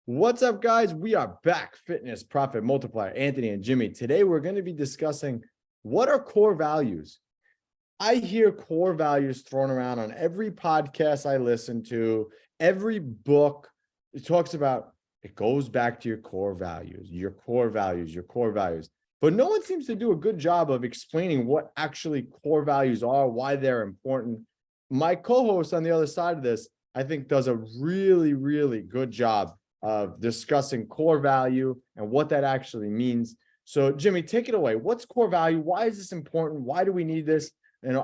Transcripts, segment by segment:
What's up, guys? We are back. Fitness Profit Multiplier, Anthony and Jimmy. Today, we're going to be discussing what are core values. I hear core values thrown around on every podcast I listen to, every book. It talks about it goes back to your core values, your core values, your core values. But no one seems to do a good job of explaining what actually core values are, why they're important. My co-host on the other side of this, I think, does a really, really good job of discussing core value and what that actually means. So, Jimmy, take it away. What's core value? Why is this important? Why do we need this?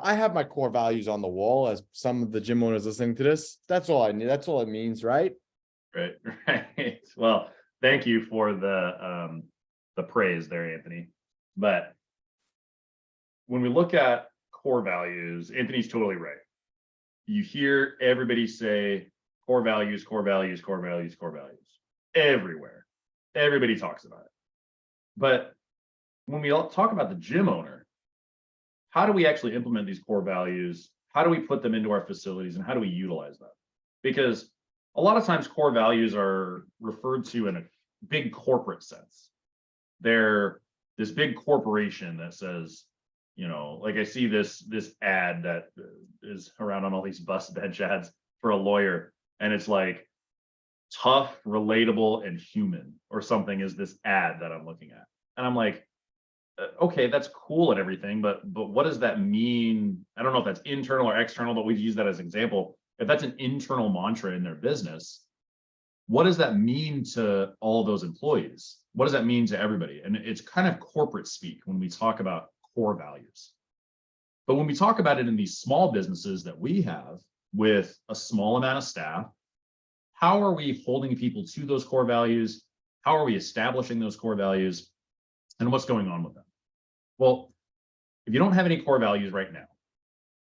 I have my core values on the wall as some of the gym owners listening to this. That's all I need. That's all it means, right? Right, right. Well, thank you for the praise there, Anthony. But when we look at core values, Anthony's totally right. You hear everybody say core values, core values, core values, core values everywhere. Everybody talks about it. But when we all talk about the gym owner, how do we actually implement these core values? How do we put them into our facilities and how do we utilize them? Because a lot of times core values are referred to in a big corporate sense. They're this big corporation that says, like I see this ad that is around on all these bus bench ads for a lawyer, and it's like tough, relatable, and human or something is this ad that I'm looking at. And I'm like, okay, that's cool and everything, but what does that mean? I don't know if that's internal or external, but we've used that as an example. If that's an internal mantra in their business, what does that mean to all those employees? What does that mean to everybody? And it's kind of corporate speak when we talk about core values. But when we talk about it in these small businesses that we have with a small amount of staff, how are we holding people to those core values? How are we establishing those core values? And what's going on with them? Well, if you don't have any core values right now,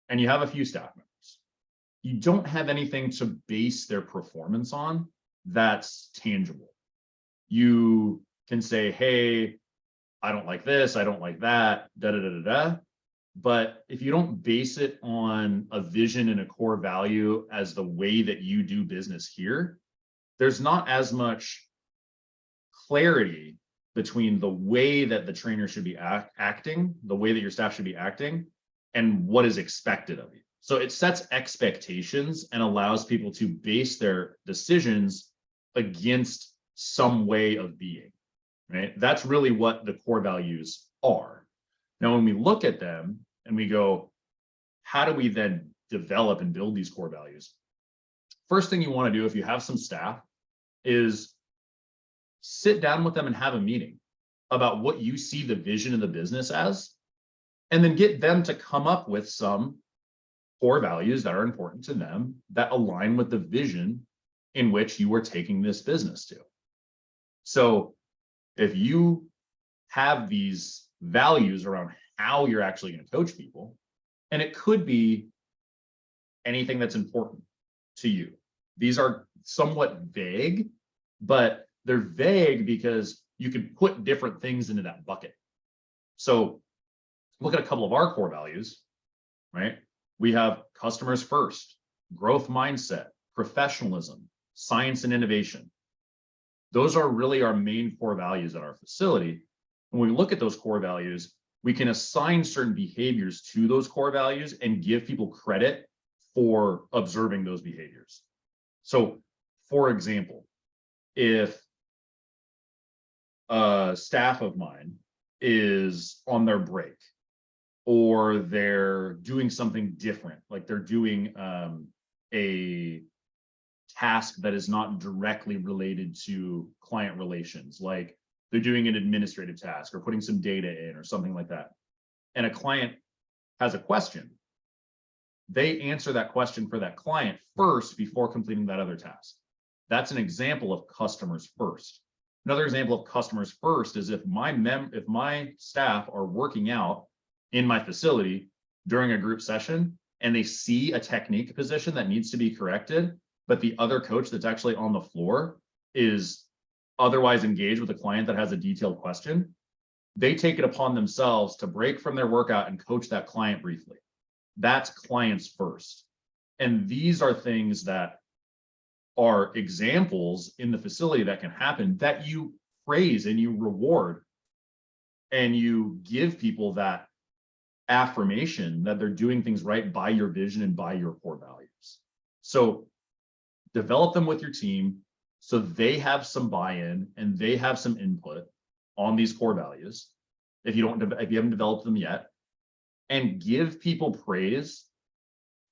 and you have a few staff members, you don't have anything to base their performance on that's tangible. You can say, hey, I don't like this, I don't like that, da da da da da. But if you don't base it on a vision and a core value as the way that you do business here, there's not as much clarity between the way that the trainer should be acting, the way that your staff should be acting, and what is expected of you. So it sets expectations and allows people to base their decisions against some way of being, right? That's really what the core values are. Now, when we look at them and we go, how do we then develop and build these core values? First thing you want to do if you have some staff is sit down with them and have a meeting about what you see the vision of the business as, and then get them to come up with some core values that are important to them that align with the vision in which you are taking this business to. So if you have these values around how you're actually going to coach people, and it could be anything that's important to you. These are somewhat vague, but they're vague because you can put different things into that bucket. So look at a couple of our core values, right? We have customers first, growth mindset, professionalism, science and innovation. Those are really our main core values at our facility. When we look at those core values, we can assign certain behaviors to those core values and give people credit for observing those behaviors. So, for example, if a staff of mine is on their break or they're doing something different, like they're doing a task that is not directly related to client relations, like they're doing an administrative task or putting some data in or something like that, and a client has a question, they answer that question for that client first before completing that other task. That's an example of customers first. Another example of customers first is if my staff are working out in my facility during a group session and they see a technique position that needs to be corrected, but the other coach that's actually on the floor is otherwise engaged with a client that has a detailed question, they take it upon themselves to break from their workout and coach that client briefly. That's clients first. And these are things that are examples in the facility that can happen that you praise and you reward, and you give people that affirmation that they're doing things right by your vision and by your core values. So develop them with your team so they have some buy-in and they have some input on these core values if you haven't developed them yet, and give people praise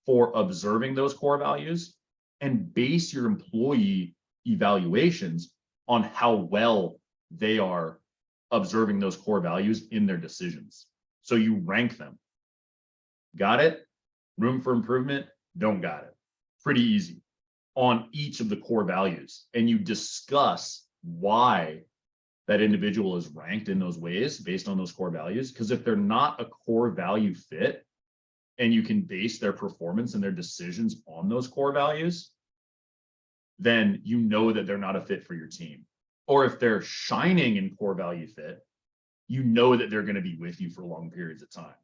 for observing those core values, and base your employee evaluations on how well they are observing those core values in their decisions. So you rank them. Got it? Room for improvement? Don't got it. Pretty easy on each of the core values. And you discuss why that individual is ranked in those ways based on those core values. Because if they're not a core value fit, and you can base their performance and their decisions on those core values, then you know that they're not a fit for your team. Or if they're shining in core value fit, you know that they're going to be with you for long periods of time.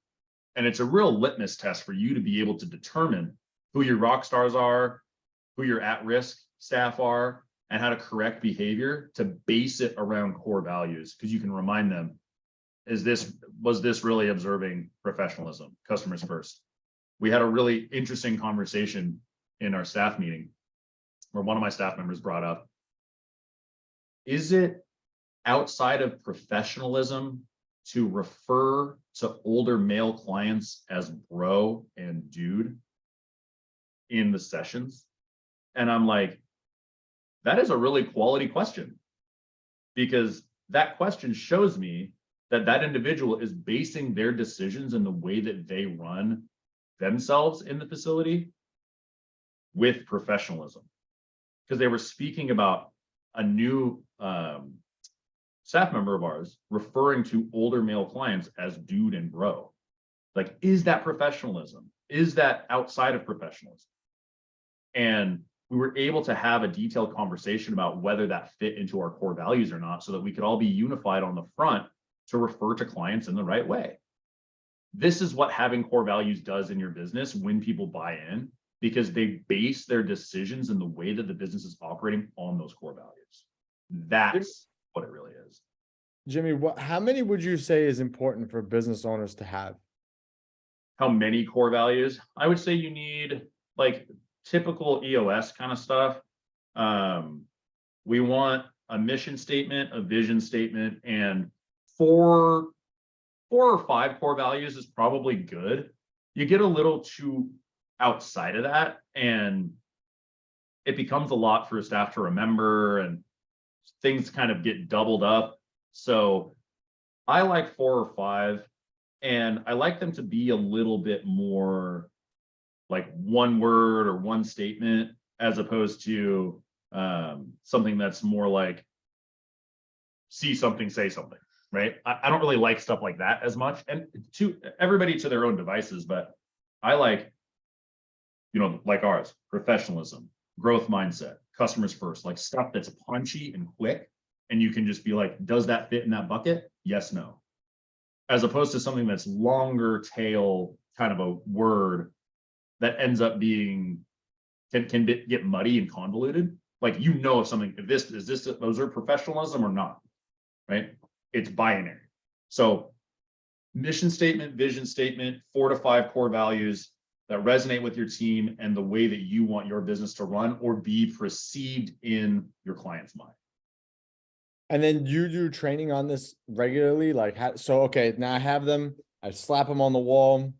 And it's a real litmus test for you to be able to determine who your rock stars are, who your at-risk staff are, and how to correct behavior to base it around core values. Because you can remind them, was this really observing professionalism, customers first? We had a really interesting conversation in our staff meeting where one of my staff members brought up, is it outside of professionalism to refer to older male clients as bro and dude in the sessions? And I'm like, that is a really quality question, because that question shows me that that individual is basing their decisions and the way that they run themselves in the facility with professionalism. Because they were speaking about a new staff member of ours referring to older male clients as dude and bro. Like, is that professionalism? Is that outside of professionalism? And we were able to have a detailed conversation about whether that fit into our core values or not, so that we could all be unified on the front to refer to clients in the right way. This is what having core values does in your business when people buy in, because they base their decisions and the way that the business is operating on those core values. That's what it really is. Jimmy, how many would you say is important for business owners to have? How many core values? I would say you need, like, typical EOS kind of stuff. We want a mission statement, a vision statement, and four or five core values is probably good. You get a little too outside of that, and it becomes a lot for a staff to remember, and things kind of get doubled up. So I like 4 or 5, and I like them to be a little bit more like one word or one statement, as opposed to something that's more like see something, say something, right? I don't really like stuff like that as much, and to everybody to their own devices, but I like, like ours, professionalism, growth mindset, customers first, like stuff that's punchy and quick, and you can just be like, does that fit in that bucket? Yes, no. As opposed to something that's longer tail kind of a word that ends up being can get muddy and convoluted. Like, if something, if this is this observe professionalism or not, right? It's binary. So mission statement, vision statement, 4 to 5 core values that resonate with your team and the way that you want your business to run or be perceived in your client's mind. And then you do training on this regularly? Like, okay, now I have them, I slap them on the wall.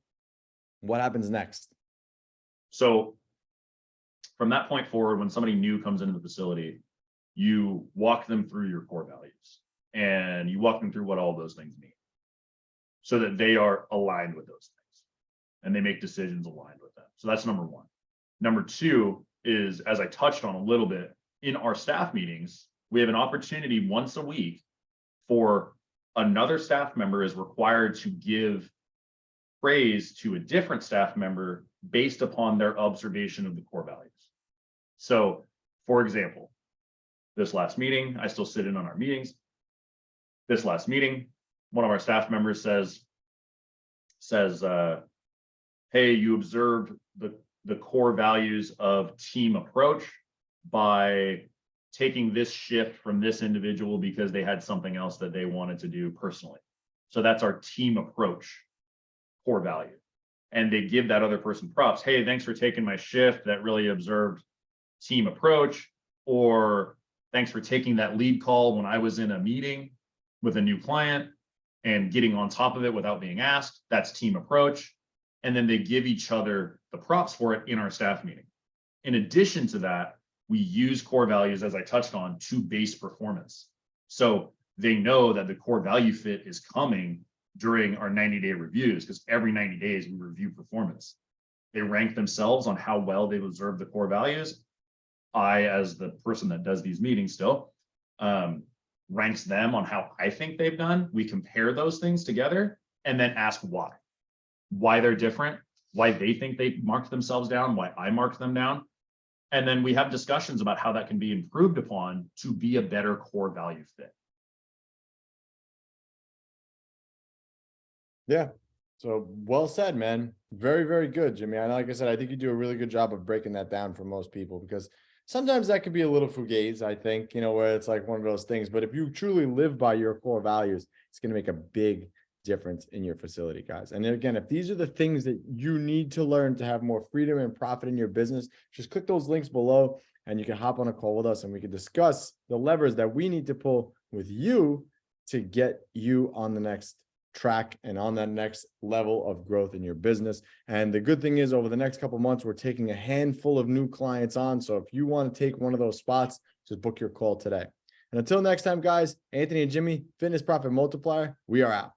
What happens next? So from that point forward, when somebody new comes into the facility, you walk them through your core values and you walk them through what all those things mean, so that they are aligned with those things and they make decisions aligned with them. So that's number 1. Number 2 is, as I touched on a little bit, in our staff meetings, we have an opportunity once a week for another staff member is required to give praise to a different staff member based upon their observation of the core values. So, for example, this last meeting, I still sit in on our meetings. This last meeting, one of our staff members says, hey, you observed the core values of team approach, by taking this shift from this individual because they had something else that they wanted to do personally. So that's our team approach core value. And they give that other person props. Hey, thanks for taking my shift. That really observed team approach. Or thanks for taking that lead call when I was in a meeting with a new client and getting on top of it without being asked. That's team approach. And then they give each other the props for it in our staff meeting. In addition to that, we use core values, as I touched on, to base performance. So they know that the core value fit is coming during our 90-day reviews, because every 90 days we review performance. They rank themselves on how well they've observed the core values. I, as the person that does these meetings still, ranks them on how I think they've done. We compare those things together and then ask why they're different, why they think they marked themselves down, why I marked them down. And then we have discussions about how that can be improved upon to be a better core value fit. Yeah. So well said, man. Very, very good, Jimmy. And like I said, I think you do a really good job of breaking that down for most people, because sometimes that can be a little fugazi, I think, where it's like one of those things. But if you truly live by your core values, it's going to make a big difference in your facility, guys. And again, if these are the things that you need to learn to have more freedom and profit in your business, just click those links below and you can hop on a call with us and we can discuss the levers that we need to pull with you to get you on the next track and on that next level of growth in your business. And the good thing is, over the next couple of months, we're taking a handful of new clients on. So if you want to take one of those spots, just book your call today. And until next time, guys, Anthony and Jimmy, Fitness Profit Multiplier, we are out.